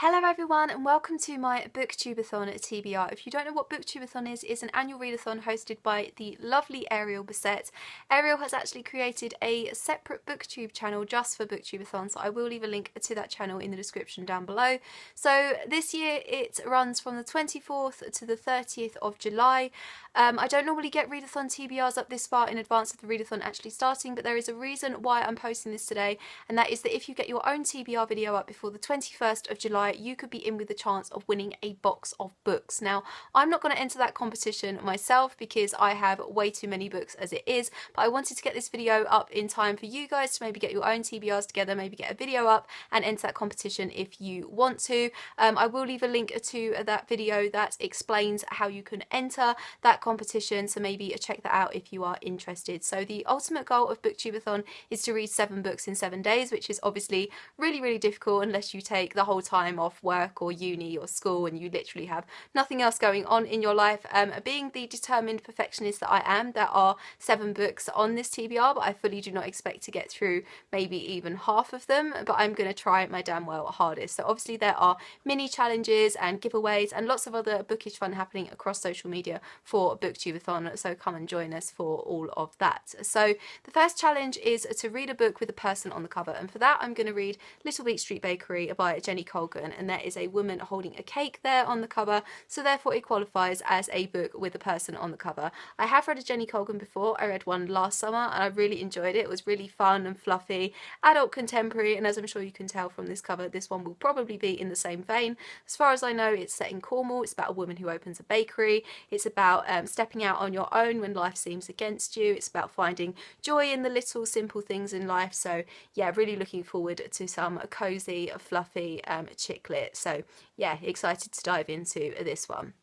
Hello everyone and welcome to my BookTube-A-Thon TBR. If you don't know what BookTube-A-Thon is, it's an annual readathon hosted by the lovely Ariel Bissett. Ariel has actually created a separate BookTube channel just for BookTube-A-Thon, so I will leave a link to that channel in the description down below. So this year it runs from the 24th to the 30th of July. I don't normally get readathon TBRs up this far in advance of the readathon actually starting, but there is a reason why I'm posting this today, and that is that if you get your own TBR video up before the 21st of July, you could be in with the chance of winning a box of books. Now, I'm not going to enter that competition myself because I have way too many books as it is, but I wanted to get this video up in time for you guys to maybe get your own TBRs together, maybe get a video up and enter that competition if you want to. I will leave a link to that video that explains how you can enter that competition, so maybe check that out if you are interested. So the ultimate goal of BookTube-A-Thon is to read 7 books in 7 days, which is obviously really difficult unless you take the whole time off work or uni or school and you literally have nothing else going on in your life. Being the determined perfectionist that I am, there are 7 books on this TBR, but I fully do not expect to get through maybe even half of them, but I'm going to try my damn well hardest. So obviously there are mini challenges and giveaways and lots of other bookish fun happening across social media for BookTube-A-Thon, so come and join us for all of that. So the first challenge is to read a book with a person on the cover, and for that I'm going to read Little Beat Street Bakery by Jenny Colgan, and there is a woman holding a cake there on the cover, so therefore it qualifies as a book with a person on the cover. I have read a Jenny Colgan before. I read one last summer and I really enjoyed it. It was really fun and fluffy, adult contemporary, and as I'm sure you can tell from this cover, this one will probably be in the same vein. As far as I know, it's set in Cornwall. It's about a woman who opens a bakery. It's about stepping out on your own when life seems against you. It's about finding joy in the little simple things in life. So yeah, really looking forward to some cozy, fluffy chick lit. So yeah, excited to dive into this one.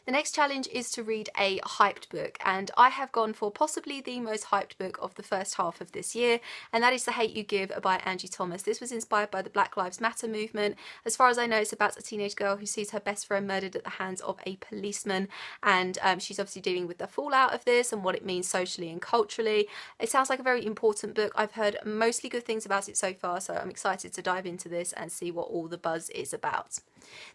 The next challenge is to read a hyped book, and I have gone for possibly the most hyped book of the first half of this year, and that is The Hate U Give by Angie. This was inspired by the Black Lives Matter movement. As far as I know, it's about a teenage girl who sees her best friend murdered at the hands of a policeman, and she's obviously dealing with the fallout of this and what it means socially and culturally. It sounds like a very important book. I've heard mostly good things about it so far, so I'm excited to dive into this and see what all the buzz is about.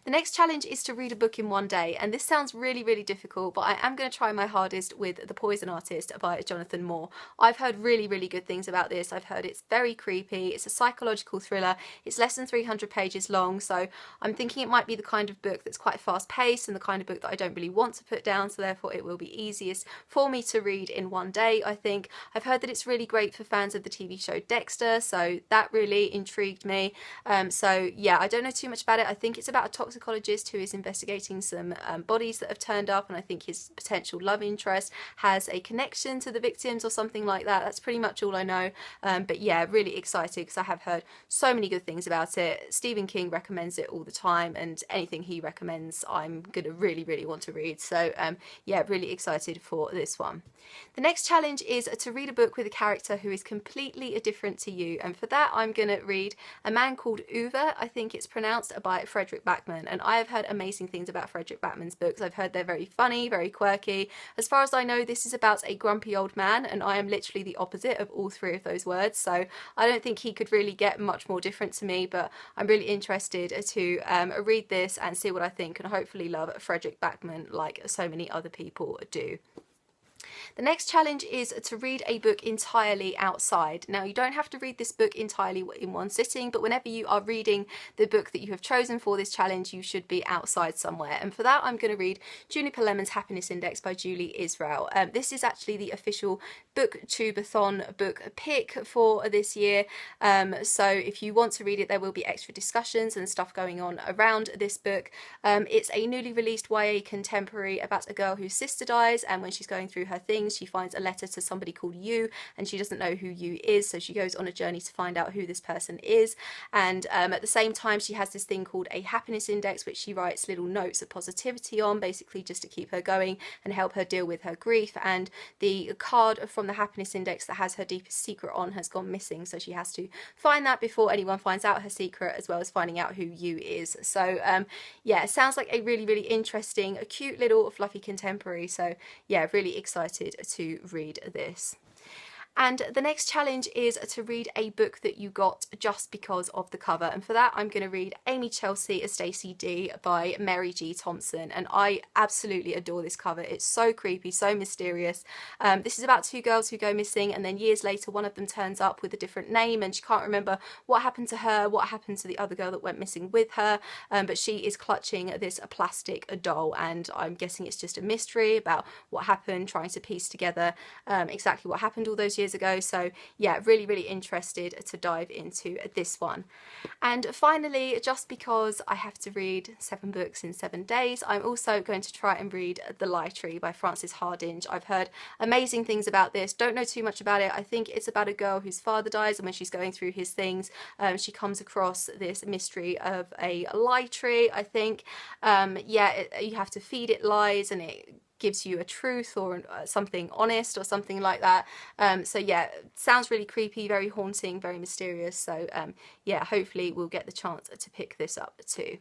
The next challenge is to read a book in one day, and this sounds really difficult, but I am going to try my hardest with The Poison Artist by Jonathan Moore. I've heard really good things about this. I've heard it's very creepy. It's a psychological thriller. It's less than 300 pages long, so I'm thinking it might be the kind of book that's quite fast paced and the kind of book that I don't really want to put down, so therefore it will be easiest for me to read in one day, I think. I've heard that it's really great for fans of the TV show Dexter, so that really intrigued me. So yeah, I don't know too much about it. I think it's about a toxicologist who is investigating some bodies that have turned up, and I think his potential love interest has a connection to the victims or something like that. That's pretty much all I know, but yeah, really excited because I have heard so many good things about it. Stephen King recommends it all the time, and anything he recommends I'm gonna really want to read, so yeah, really excited for this one. The next challenge is to read a book with a character who is completely different to you, and for that I'm gonna read A Man Called Hoover, I think it's pronounced, by Frederick Backman, and I have heard amazing things about Frederick Backman's books. I've heard they're very funny, very quirky. As far as I know, this is about a grumpy old man, and I am literally the opposite of all 3 of those words, so I don't think he could really get much more different to me, but I'm really interested to read this and see what I think, and hopefully love Frederick Backman like so many other people do. The next challenge is to read a book entirely outside. Now, you don't have to read this book entirely in one sitting, but whenever you are reading the book that you have chosen for this challenge, you should be outside somewhere. And for that, I'm going to read Juniper Lemon's Happiness Index by Julie Israel. This is actually the official BookTube-A-Thon book pick for this year. So if you want to read it, there will be extra discussions and stuff going on around this book. It's a newly released YA contemporary about a girl whose sister dies, and when she's going through her things, she finds a letter to somebody called You, and she doesn't know who You is, so she goes on a journey to find out who this person is. And at the same time, she has this thing called a happiness index, which she writes little notes of positivity on, basically just to keep her going and help her deal with her grief. And the card from the happiness index that has her deepest secret on has gone missing, so she has to find that before anyone finds out her secret, as well as finding out who You is. So yeah, it sounds like a really interesting, a cute little fluffy contemporary, so yeah, really excited to read this. And the next challenge is to read a book that you got just because of the cover. And for that, I'm going to read Amy Chelsea as Stacey D by Mary G. Thompson. And I absolutely adore this cover. It's so creepy, so mysterious. This is about two girls who go missing, and then years later, one of them turns up with a different name, and she can't remember what happened to her, what happened to the other girl that went missing with her. But she is clutching this plastic doll, and I'm guessing it's just a mystery about what happened, trying to piece together exactly what happened all those years ago. So yeah, really interested to dive into this one. And finally, just because I have to read 7 books in 7 days, I'm also going to try and read The Lie Tree by Frances Hardinge. I've heard amazing things about this, don't know too much about it. I think it's about a girl whose father dies, and when she's going through his things, she comes across this mystery of a lie tree, I think. Yeah, you have to feed it lies, and it gives you a truth or something honest or something like that. So yeah, sounds really creepy, very haunting, very mysterious. So yeah, hopefully we'll get the chance to pick this up too.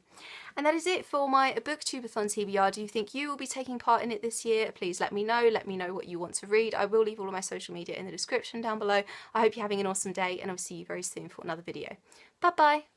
And that is it for my BookTube-A-Thon TBR. Do you think you will be taking part in it this year? Please let me know. Let me know what you want to read. I will leave all of my social media in the description down below. I hope you're having an awesome day, and I'll see you very soon for another video. Bye bye.